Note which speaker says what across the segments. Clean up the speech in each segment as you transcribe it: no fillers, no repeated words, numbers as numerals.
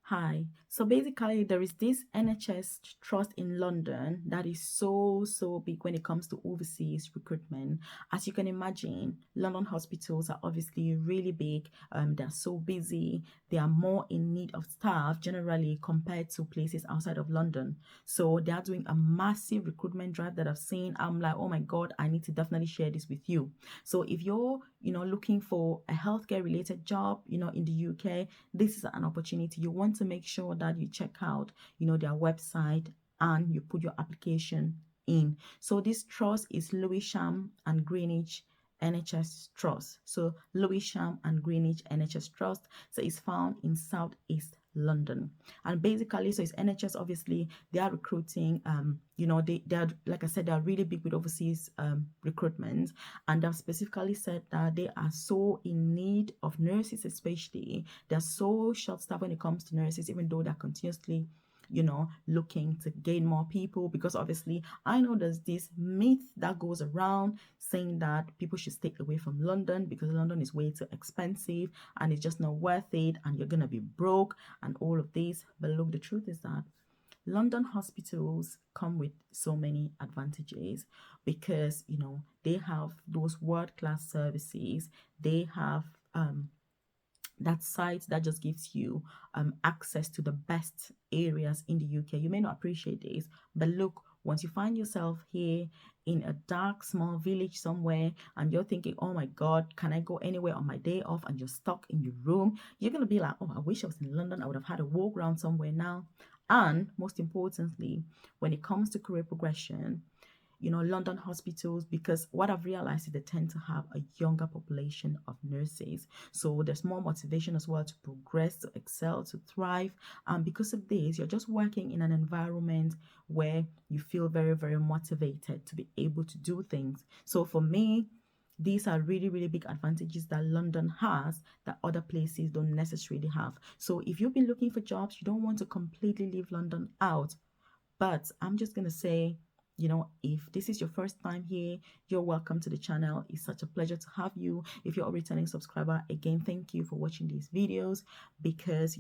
Speaker 1: Hi. So basically, there is this NHS trust in London that is so big when it comes to overseas recruitment. As you can imagine, London hospitals are obviously really big. They're so busy. They are more in need of staff generally compared to places outside of London. So they are doing a massive recruitment drive that I've seen. I'm like, oh my God, I need to definitely share this with you. So if you're, looking for a healthcare related job, in the UK, this is an opportunity. You want to make sure that you check out, their website and you put your application in. So this trust is Lewisham and Greenwich NHS Trust. So Lewisham and Greenwich NHS Trust. So it's found in Southeast London. And basically, so it's NHS, obviously, they are recruiting, they are, like I said, they are really big with overseas recruitment. And they've specifically said that they are so in need of nurses, especially. They're so short staffed when it comes to nurses, even though they're continuously looking to gain more people, because obviously I know there's this myth that goes around saying that people should stay away from London because London is way too expensive and it's just not worth it and you're gonna be broke and all of this. But look, the truth is that London hospitals come with so many advantages because they have those world-class services. They have that site that just gives you access to the best areas in the UK. You may not appreciate this, but look, once you find yourself here in a dark small village somewhere and you're thinking, oh my God, can I go anywhere on my day off, and you're stuck in your room, you're going to be like, oh, I wish I was in London. I would have had a walk around somewhere now. And most importantly, when it comes to career progression, London hospitals, because what I've realized is they tend to have a younger population of nurses. So there's more motivation as well to progress, to excel, to thrive. And because of this, you're just working in an environment where you feel very motivated to be able to do things. So for me, these are really big advantages that London has that other places don't necessarily have. So if you've been looking for jobs, you don't want to completely leave London out. But I'm just going to say, if this is your first time here, you're welcome to the channel. It's such a pleasure to have you. If you're a returning subscriber, again, thank you for watching these videos, because,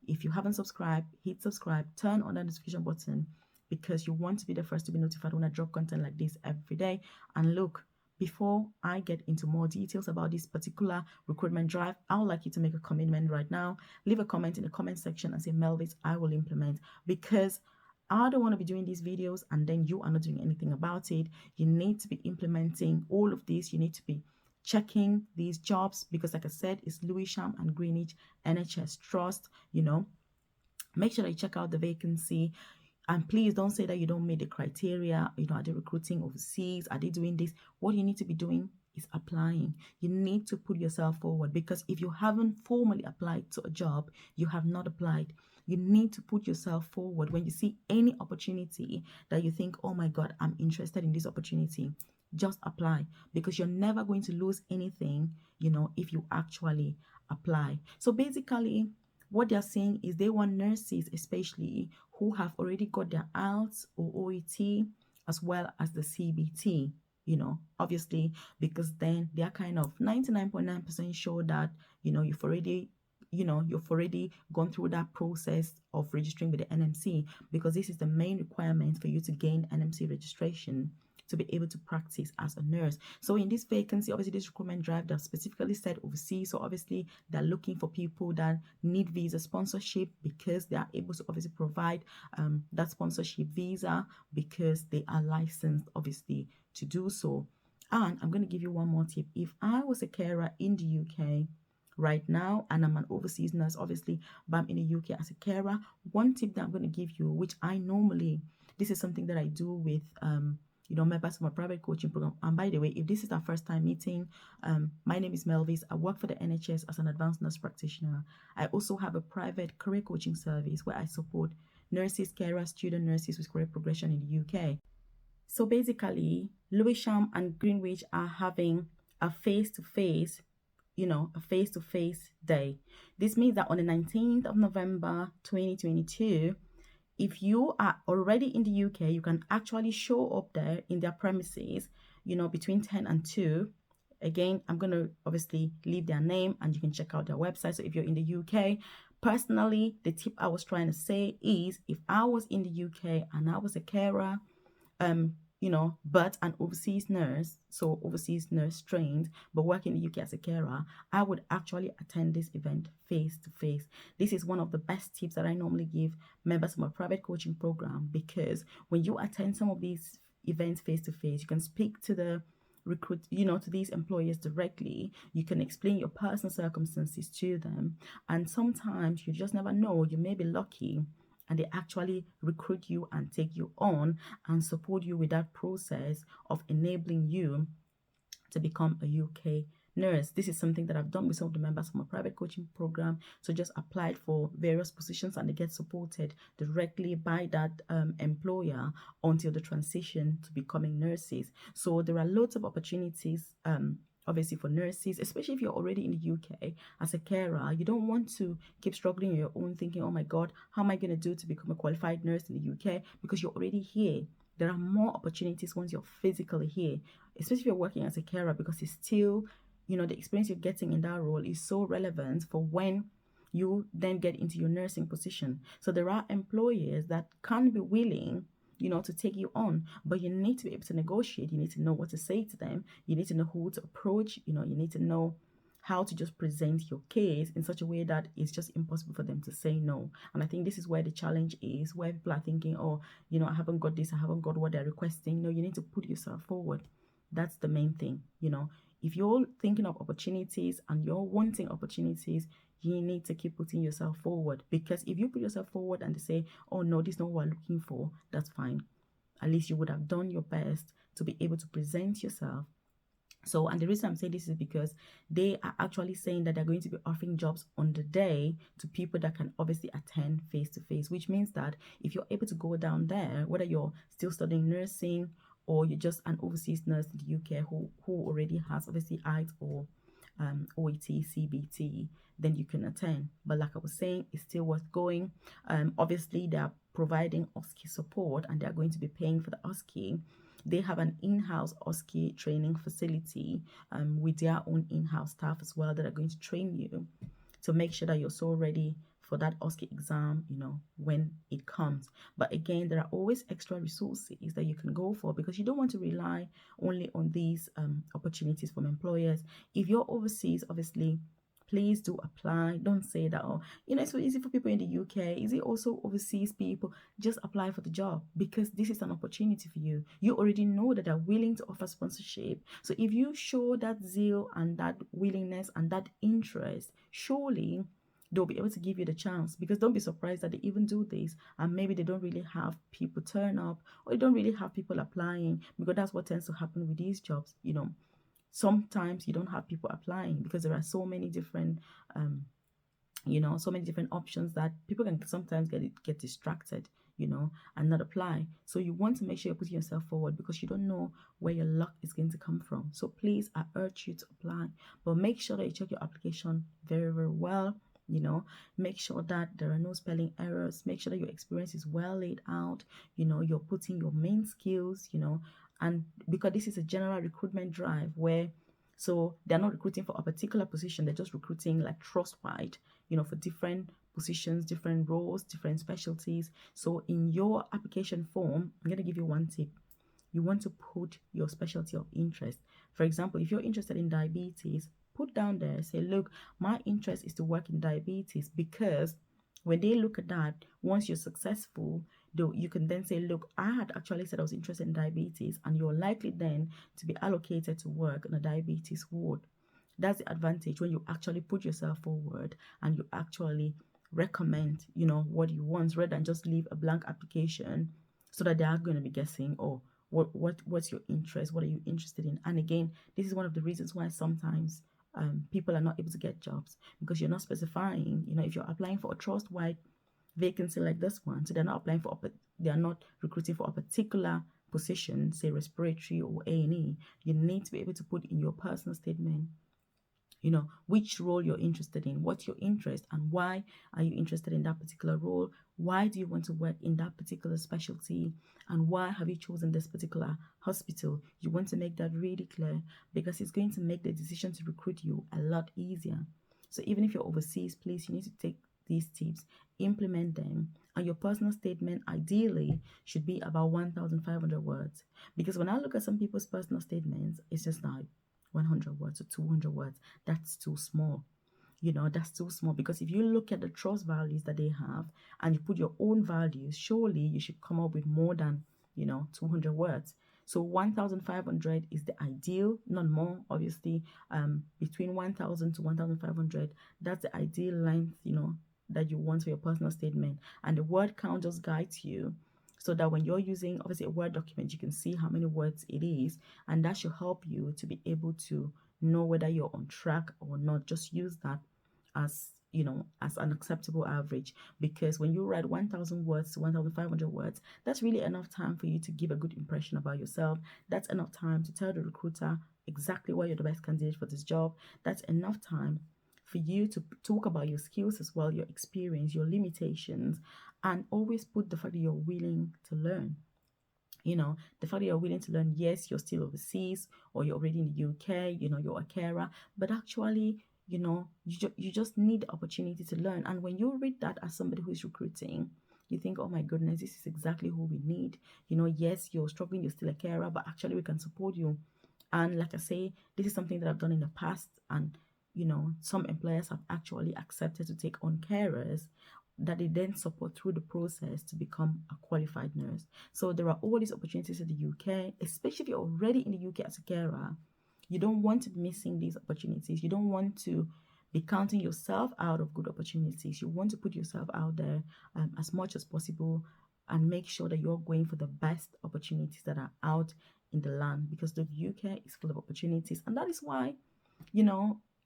Speaker 1: if you haven't subscribed, hit subscribe, turn on the notification button, because you want to be the first to be notified when I drop content like this every day. And look, before I get into more details about this particular recruitment drive, I would like you to make a commitment right now. Leave a comment in the comment section and say, Melvis, I will implement, because I don't want to be doing these videos and then you are not doing anything about it. You need to be implementing all of this. You need to be checking these jobs because, like I said, it's Lewisham and Greenwich NHS Trust. Make sure that you check out the vacancy. And please don't say that you don't meet the criteria. Are they recruiting overseas? Are they doing this? What you need to be doing is applying. You need to put yourself forward, because if you haven't formally applied to a job, you have not applied. You need to put yourself forward when you see any opportunity that you think, oh my God, I'm interested in this opportunity. Just apply, because you're never going to lose anything, if you actually apply. So basically, what they're saying is they want nurses, especially who have already got their IELTS or OET as well as the CBT, obviously, because then they are kind of 99.9% sure that, you've already gone through that process of registering with the NMC, because this is the main requirement for you to gain NMC registration to be able to practice as a nurse. So in this vacancy, obviously this recruitment drive, they've specifically said overseas. So obviously they're looking for people that need visa sponsorship, because they are able to obviously provide that sponsorship visa, because they are licensed obviously to do so. And I'm going to give you one more tip. If I was a carer in the UK right now and I'm an overseas nurse, obviously, but I'm in the UK as a carer, one tip that I'm going to give you, which I normally, this is something that I do with members of my private coaching program. And by the way, if this is our first time meeting, my name is Melvis. I work for the NHS as an advanced nurse practitioner. I also have a private career coaching service where I support nurses, carers, student nurses with career progression in the UK. So basically, Lewisham and Greenwich are having a face-to-face day. This means that on the 19th of November 2022, if you are already in the UK, you can actually show up there in their premises, between 10 and 2. Again, I'm going to obviously leave their name and you can check out their website. So if you're in the UK, Personally, the tip I was trying to say is, if I was in the UK and I was a carer, but an overseas nurse, so overseas nurse trained, but working in the UK as a carer, I would actually attend this event face to face. This is one of the best tips that I normally give members of my private coaching program, because when you attend some of these events face to face, you can speak to the to these employers directly. You can explain your personal circumstances to them, and sometimes you just never know, you may be lucky and they actually recruit you and take you on and support you with that process of enabling you to become a UK nurse. This is something that I've done with some of the members of my private coaching program. So just applied for various positions and they get supported directly by that employer until the transition to becoming nurses. So there are loads of opportunities. Obviously for nurses, especially if you're already in the UK as a carer, you don't want to keep struggling on your own, thinking, oh my God, how am I going to do to become a qualified nurse in the UK? Because you're already here. There are more opportunities once you're physically here, especially if you're working as a carer, because it's still, the experience you're getting in that role is so relevant for when you then get into your nursing position. So there are employers that can be willing to take you on, but you need to be able to negotiate. You need to know what to say to them. You need to know who to approach. You need to know how to just present your case in such a way that it's just impossible for them to say no. And I think this is where the challenge is, where people are thinking, oh, I haven't got this, I haven't got what they're requesting. No, you need to put yourself forward. That's the main thing. If you're thinking of opportunities and you're wanting opportunities, you need to keep putting yourself forward, because if you put yourself forward and they say, oh no, this is not what we're looking for, that's fine. At least you would have done your best to be able to present yourself. So, and the reason I'm saying this is because they are actually saying that they're going to be offering jobs on the day to people that can obviously attend face to face, which means that if you're able to go down there, whether you're still studying nursing or you're just an overseas nurse in the UK who already has obviously IELTS or OET, CBT, then you can attend. But like I was saying, it's still worth going. Obviously, they are providing OSCE support and they're going to be paying for the OSCE. They have an in-house OSCE training facility with their own in-house staff as well that are going to train you to make sure that you're so ready for that OSCE exam, when it comes. But again, there are always extra resources that you can go for, because you don't want to rely only on these opportunities from employers. If you're overseas, obviously, please do apply. Don't say that, oh, it's so easy for people in the UK. Is it also overseas people? Just apply for the job, because this is an opportunity for you. You already know that they're willing to offer sponsorship. So if you show that zeal and that willingness and that interest, surely they'll be able to give you the chance. Because don't be surprised that they even do this and maybe they don't really have people turn up, or they don't really have people applying, because that's what tends to happen with these jobs. Sometimes you don't have people applying because there are so many different so many different options that people can sometimes get distracted, and not apply. So you want to make sure you're putting yourself forward, because you don't know where your luck is going to come from. So please, I urge you to apply, but make sure that you check your application very, very well. Make sure that there are no spelling errors. Make sure that your experience is well laid out. You're putting your main skills, and because this is a general recruitment drive so they're not recruiting for a particular position, they're just recruiting like trust-wide, for different positions, different roles, different specialties. So in your application form, I'm going to give you one tip. You want to put your specialty of interest. For example, if you're interested in diabetes, put down there, say, look, my interest is to work in diabetes, because when they look at that, once you're successful, you can then say, look, I had actually said I was interested in diabetes, and you're likely then to be allocated to work on a diabetes ward. That's the advantage when you actually put yourself forward and you actually recommend, what you want, rather than just leave a blank application so that they are going to be guessing, oh, what's your interest? What are you interested in? And again, this is one of the reasons why sometimes people are not able to get jobs, because you're not specifying, if you're applying for a trust-wide vacancy like this one, so they're not applying for, they're not recruiting for a particular position, say respiratory or A&E, you need to be able to put in your personal statement, which role you're interested in, what's your interest, and why are you interested in that particular role? Why do you want to work in that particular specialty? And why have you chosen this particular hospital? You want to make that really clear, because it's going to make the decision to recruit you a lot easier. So even if you're overseas, please, you need to take these tips, implement them, and your personal statement ideally should be about 1,500 words. Because when I look at some people's personal statements, it's just like 100 words or 200 words. That's too small. That's too small, because if you look at the trust values that they have and you put your own values, surely you should come up with more than 200 words. So 1,500 is the ideal, not more, obviously. Between 1,000 to 1,500, that's the ideal length, that you want for your personal statement. And the word count just guides you, so that when you're using, obviously, a Word document, you can see how many words it is, and that should help you to be able to know whether you're on track or not. Just use that as as an acceptable average, because when you write 1,000 words to 1,500 words, that's really enough time for you to give a good impression about yourself. That's enough time to tell the recruiter exactly why you're the best candidate for this job. That's enough time for you to talk about your skills as well, your experience, your limitations, and always put the fact that you're willing to learn. The fact that you're willing to learn. Yes, you're still overseas, or you're already in the UK, you're a carer, but actually, you just need the opportunity to learn. And when you read that as somebody who is recruiting, you think, oh my goodness, this is exactly who we need. Yes, you're struggling, you're still a carer, but actually we can support you. And like I say, this is something that I've done in the past, and some employers have actually accepted to take on carers that they then support through the process to become a qualified nurse. So there are all these opportunities in the UK, especially if you're already in the UK as a carer. You don't want to be missing these opportunities. You don't want to be counting yourself out of good opportunities. You want to put yourself out there as much as possible, and make sure that you're going for the best opportunities that are out in the land, because the UK is full of opportunities. And that is why,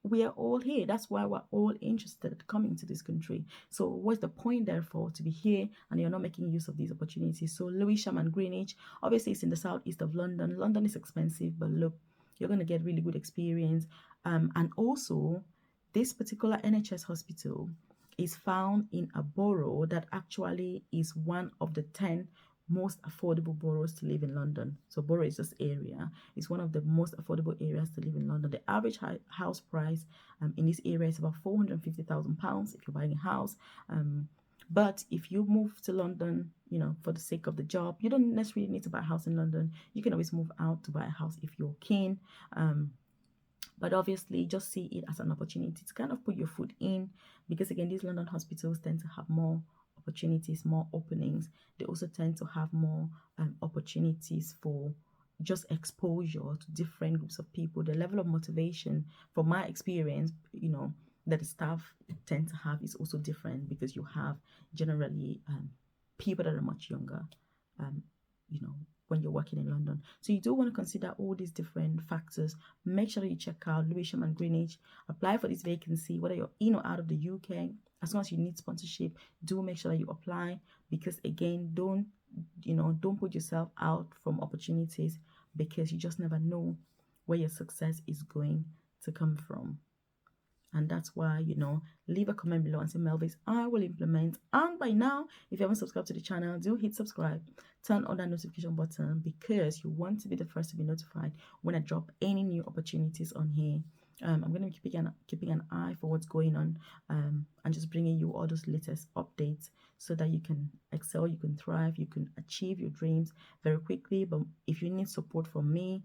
Speaker 1: we are all here. That's why we're all interested in coming to this country. So what's the point, therefore, to be here and you're not making use of these opportunities? So Lewisham and Greenwich, obviously it's in the southeast of London. London is expensive, but look, you're going to get really good experience. And also, this particular NHS hospital is found in a borough that actually is one of the 10 most affordable boroughs to live in London. So borough is just area. It's one of the most affordable areas to live in London. The average house price in this area is about £450,000 if you're buying a house. But if you move to London, for the sake of the job, you don't necessarily need to buy a house in London. You can always move out to buy a house if you're keen. But obviously, just see it as an opportunity to kind of put your foot in, because again, these London hospitals tend to have more opportunities, more openings. They also tend to have more opportunities for just exposure to different groups of people. The level of motivation, from my experience, that the staff tend to have is also different, because you have generally people that are much younger, when you're working in London. So you do want to consider all these different factors. Make sure that you check out Lewisham and Greenwich. Apply for this vacancy, whether you're in or out of the UK. As long as you need sponsorship, do make sure that you apply, because again, don't put yourself out from opportunities, because you just never know where your success is going to come from. And that's why, leave a comment below and say, Melvis, I will implement. And by now, if you haven't subscribed to the channel, do hit subscribe. Turn on that notification button, because you want to be the first to be notified when I drop any new opportunities on here. I'm going to be keeping an eye for what's going on, and just bringing you all those latest updates, so that you can excel, you can thrive, you can achieve your dreams very quickly. But if you need support from me,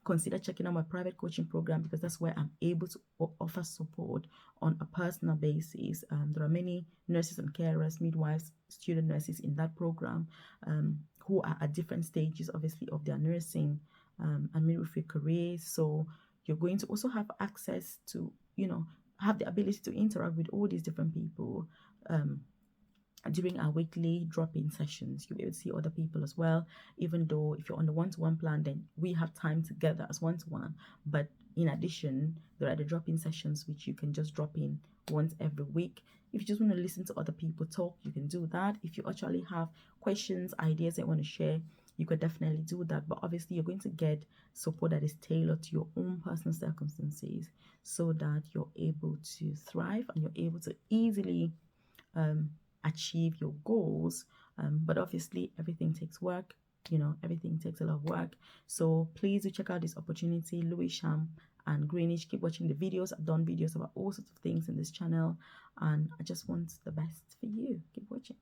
Speaker 1: consider checking out my private coaching program, because that's where I'm able to offer support on a personal basis. There are many nurses and carers, midwives, student nurses in that program, who are at different stages, obviously, of their nursing and midwifery careers. So you're going to also have access to, have the ability to interact with all these different people. During our weekly drop-in sessions, you'll be able to see other people as well. Even though if you're on the one-to-one plan, then we have time together as one-to-one. But in addition, there are the drop-in sessions, which you can just drop in once every week. If you just want to listen to other people talk, you can do that. If you actually have questions, ideas that you want to share, you could definitely do that. But obviously, you're going to get support that is tailored to your own personal circumstances, so that you're able to thrive and you're able to easily achieve your goals. But obviously, everything takes work. Everything takes a lot of work. So please do check out this opportunity, Lewisham and Greenwich. Keep watching the videos. I've done videos about all sorts of things in this channel, and I just want the best for you. Keep watching.